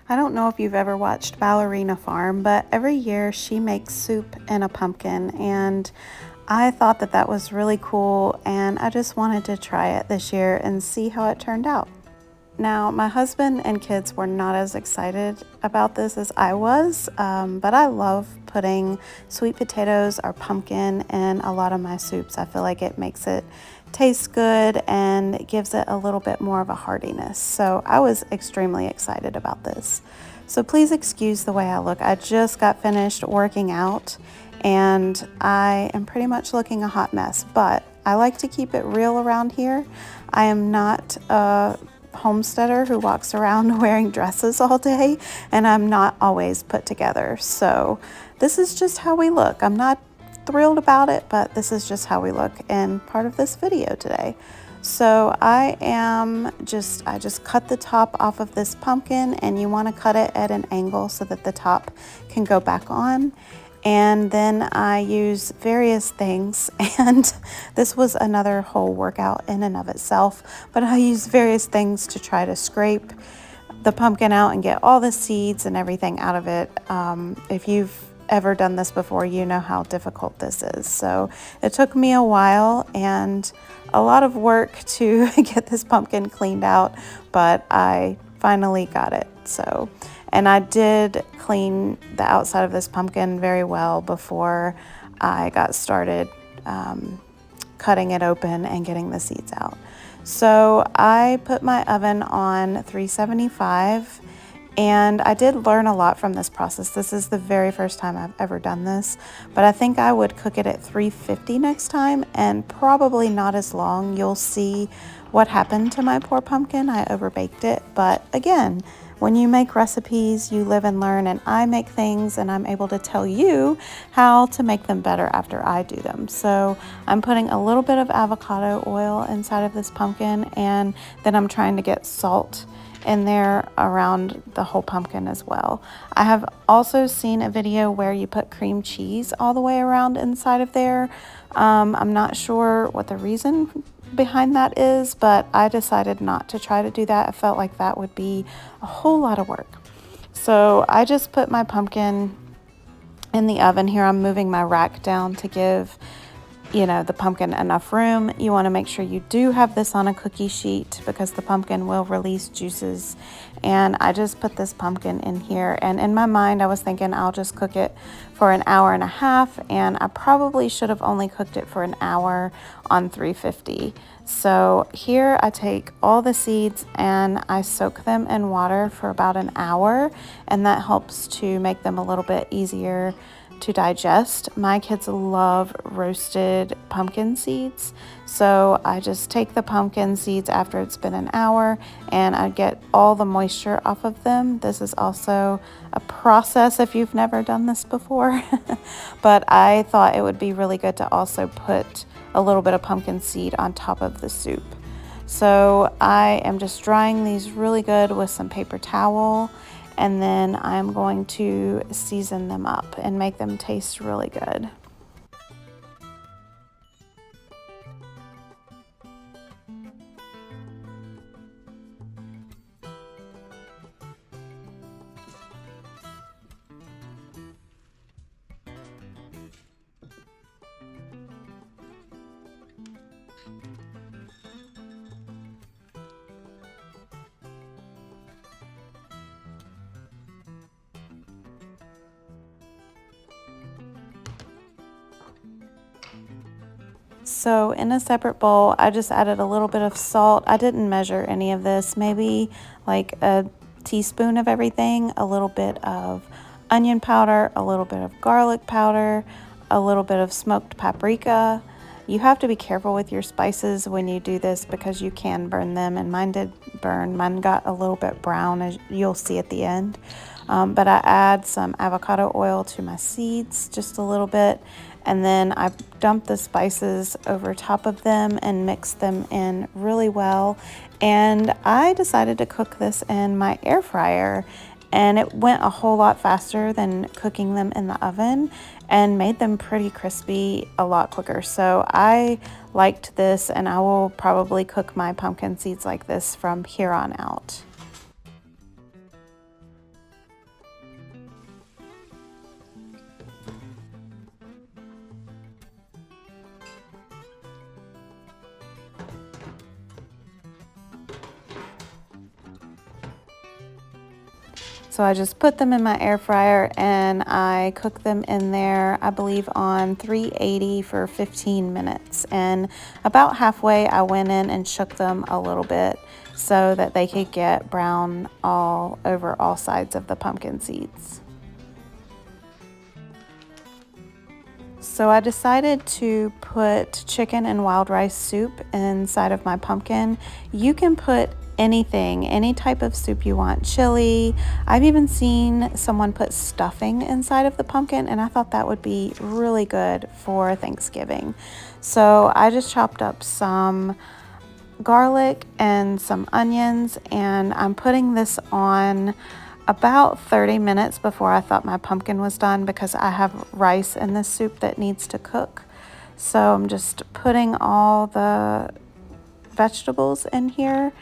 I don't know if you've ever watched Ballerina Farm, but every year she makes soup in a pumpkin, and I thought that that was really cool, and I just wanted to try it this year and see how it turned out. Now, my husband and kids were not as excited about this as I was, but I love putting sweet potatoes or pumpkin in a lot of my soups. I feel like it makes it taste good and it gives it a little bit more of a heartiness. So I was extremely excited about this. So please excuse the way I look. I just got finished working out and I am pretty much looking a hot mess, but I like to keep it real around here. I am not a homesteader who walks around wearing dresses all day, and I'm not always put together. So this is just how we look. I'm not thrilled about it, but this is just how we look in part of this video today. So I just cut the top off of this pumpkin, and you want to cut it at an angle so that the top can go back on. And then I use various things, and this was another whole workout in and of itself, but I use various things to try to scrape the pumpkin out and get all the seeds and everything out of it. If you've ever done this before, you know how difficult this is. So it took me a while and a lot of work to get this pumpkin cleaned out, but I finally got it. And I did clean the outside of this pumpkin very well before I got started cutting it open and getting the seeds out. So I put my oven on 375, and I did learn a lot from this process. This is the very first time I've ever done this, but I think I would cook it at 350 next time, and probably not as long. You'll see what happened to my poor pumpkin. I overbaked it, but again, when you make recipes, you live and learn, and I make things and I'm able to tell you how to make them better after I do them. So I'm putting a little bit of avocado oil inside of this pumpkin, and then I'm trying to get salt in there around the whole pumpkin as well. I have also seen a video where you put cream cheese all the way around inside of there. I'm not sure what the reason behind that is, but I decided not to try to do that. I felt like that would be a whole lot of work. So I just put my pumpkin in the oven. Here I'm moving my rack down to give the pumpkin enough room. You want to make sure you do have this on a cookie sheet because the pumpkin will release juices. And I just put this pumpkin in here, and in my mind I was thinking I'll just cook it for an hour and a half, and I probably should have only cooked it for an hour on 350. So here I take all the seeds and I soak them in water for about an hour, and that helps to make them a little bit easier to digest. My kids love roasted pumpkin seeds, so I just take the pumpkin seeds after it's been an hour and I get all the moisture off of them. This is also a process if you've never done this before, but I thought it would be really good to also put a little bit of pumpkin seed on top of the soup. So I am just drying these really good with some paper towel, and then I'm going to season them up and make them taste really good. So in a separate bowl, I just added a little bit of salt. I didn't measure any of this, maybe like a teaspoon of everything, a little bit of onion powder, a little bit of garlic powder, a little bit of smoked paprika. You have to be careful with your spices when you do this because you can burn them, and mine did burn. Mine got a little bit brown, as you'll see at the end. But I add some avocado oil to my seeds, just a little bit, and then I dump the spices over top of them and mix them in really well. And I decided to cook this in my air fryer, and it went a whole lot faster than cooking them in the oven and made them pretty crispy a lot quicker. So I liked this, and I will probably cook my pumpkin seeds like this from here on out. So I just put them in my air fryer and I cook them in there, I believe on 380 for 15 minutes. And about halfway I went in and shook them a little bit so that they could get brown all over all sides of the pumpkin seeds. So I decided to put chicken and wild rice soup inside of my pumpkin. You can put anything, any type of soup you want, chili. I've even seen someone put stuffing inside of the pumpkin, and I thought that would be really good for Thanksgiving. So I just chopped up some garlic and some onions, and I'm putting this on about 30 minutes before I thought my pumpkin was done because I have rice in this soup that needs to cook. So I'm just putting all the vegetables in here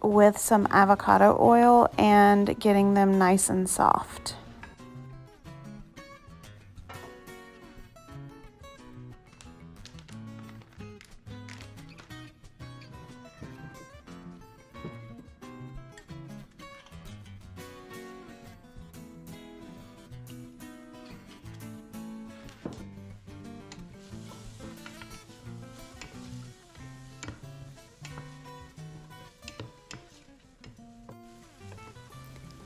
with some avocado oil and getting them nice and soft.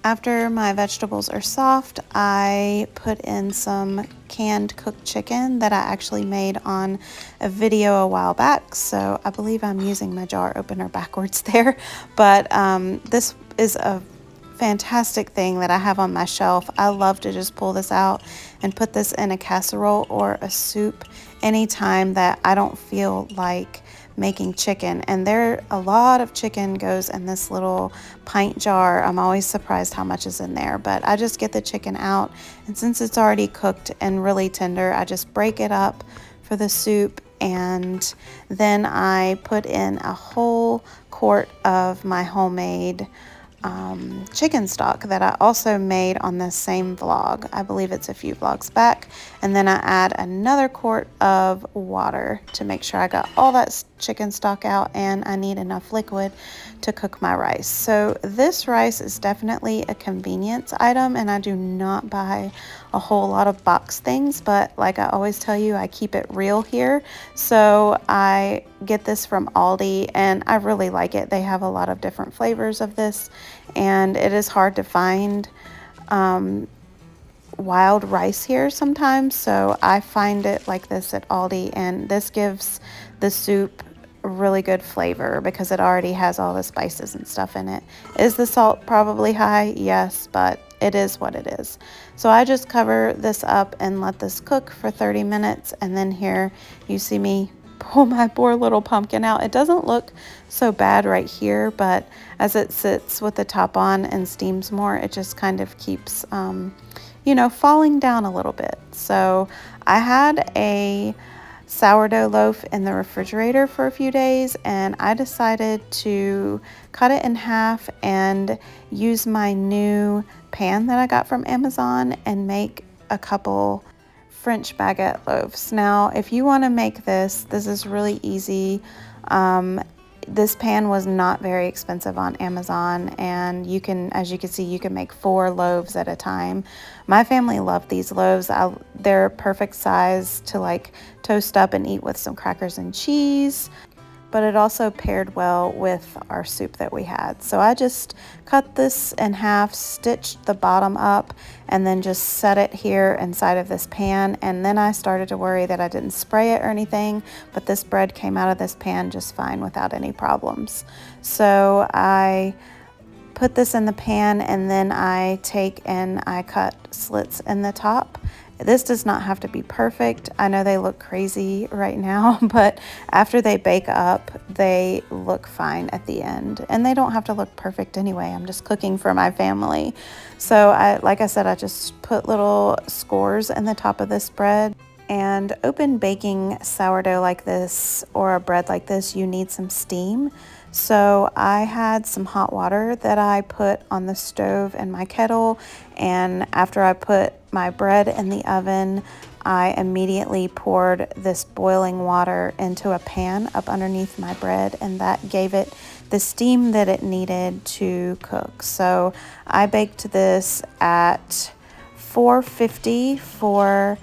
After my vegetables are soft, I put in some canned cooked chicken that I actually made on a video a while back. So I believe I'm using my jar opener backwards there. But this is a fantastic thing that I have on my shelf. I love to just pull this out and put this in a casserole or a soup anytime that I don't feel like making chicken. And a lot of chicken goes in this little pint jar. I'm always surprised how much is in there, but I just get the chicken out, and since it's already cooked and really tender, I just break it up for the soup, and then I put in a whole quart of my homemade chicken stock that I also made on this same vlog. I believe it's a few vlogs back. And then I add another quart of water to make sure I got all that chicken stock out, and I need enough liquid to cook my rice. So this rice is definitely a convenience item, and I do not buy a whole lot of box things, but like I always tell you, I keep it real here. So I get this from Aldi, and I really like it. They have a lot of different flavors of this, and it is hard to find wild rice here sometimes, so I find it like this at Aldi, and this gives the soup really good flavor because it already has all the spices and stuff in it. Is the salt probably high? Yes, but it is what it is. So I just cover this up and let this cook for 30 minutes, and then here you see me pull my poor little pumpkin out. It doesn't look so bad right here, but as it sits with the top on and steams more, it just kind of keeps falling down a little bit. So I had a sourdough loaf in the refrigerator for a few days, and I decided to cut it in half and use my new pan that I got from Amazon and make a couple French baguette loaves. Now, if you want to make this is really easy. This pan was not very expensive on Amazon, and as you can see, you can make 4 loaves at a time. My family loved these loaves. They're perfect size to like toast up and eat with some crackers and cheese, but it also paired well with our soup that we had. So I just cut this in half, stitched the bottom up, and then just set it here inside of this pan. And then I started to worry that I didn't spray it or anything, but this bread came out of this pan just fine without any problems. So I put this in the pan, and then I take and I cut slits in the top. This does not have to be perfect. I know they look crazy right now, but after they bake up, they look fine at the end. And they don't have to look perfect anyway. I'm just cooking for my family. So like I said, I just put little scores in the top of this bread. And open baking sourdough like this or a bread like this, you need some steam. So I had some hot water that I put on the stove in my kettle, and after I put my bread in the oven, I immediately poured this boiling water into a pan up underneath my bread, and that gave it the steam that it needed to cook. So I baked this at 450 for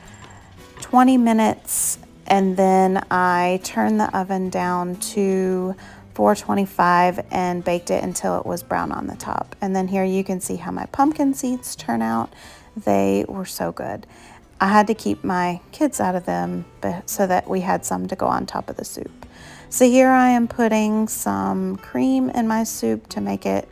20 minutes, and then I turned the oven down to 425 and baked it until it was brown on the top. And then here you can see how my pumpkin seeds turn out. They were so good. I had to keep my kids out of them so that we had some to go on top of the soup. So here I am putting some cream in my soup to make it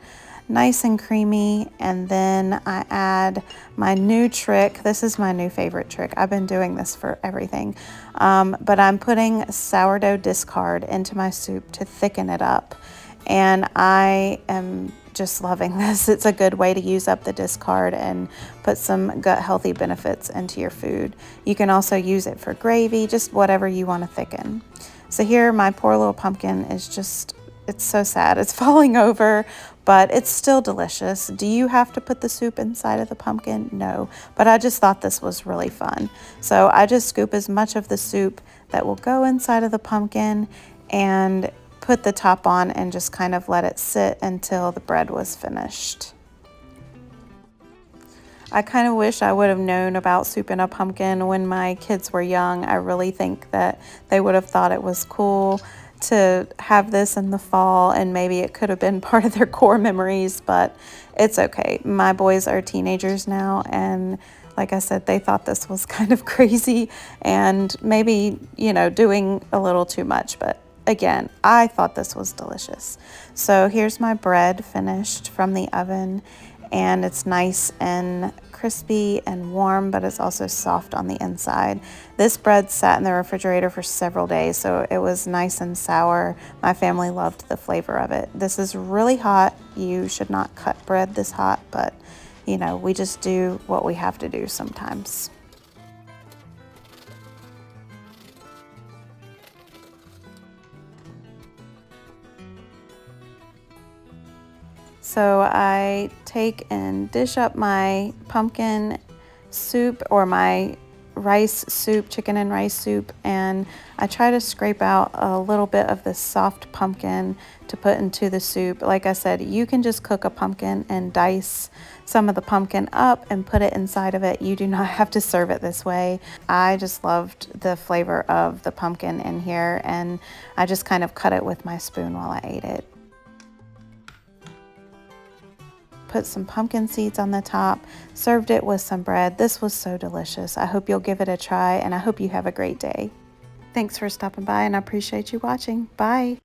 nice and creamy, and then I add my new trick. This is my new favorite trick. I've been doing this for everything, but I'm putting sourdough discard into my soup to thicken it up, and I am just loving this. It's a good way to use up the discard and put some gut healthy benefits into your food. You can also use it for gravy, just whatever you want to thicken. So here my poor little pumpkin is just, it's so sad. It's falling over, but it's still delicious. Do you have to put the soup inside of the pumpkin? No, but I just thought this was really fun. So I just scoop as much of the soup that will go inside of the pumpkin and put the top on and just kind of let it sit until the bread was finished. I kind of wish I would have known about soup in a pumpkin when my kids were young. I really think that they would have thought it was cool to have this in the fall, and maybe it could have been part of their core memories, but it's okay. My boys are teenagers now, and like I said, they thought this was kind of crazy and maybe, you know, doing a little too much, but again, I thought this was delicious. So here's my bread finished from the oven, and it's nice and crispy and warm, but it's also soft on the inside. This bread sat in the refrigerator for several days, so it was nice and sour. My family loved the flavor of it. This is really hot. You should not cut bread this hot, but you know, we just do what we have to do sometimes. So I take and dish up my pumpkin soup, or my rice soup, chicken and rice soup, and I try to scrape out a little bit of the soft pumpkin to put into the soup. Like I said, you can just cook a pumpkin and dice some of the pumpkin up and put it inside of it. You do not have to serve it this way. I just loved the flavor of the pumpkin in here, and I just kind of cut it with my spoon while I ate it. Put some pumpkin seeds on the top, served it with some bread. This was so delicious. I hope you'll give it a try, and I hope you have a great day. Thanks for stopping by, and I appreciate you watching. Bye.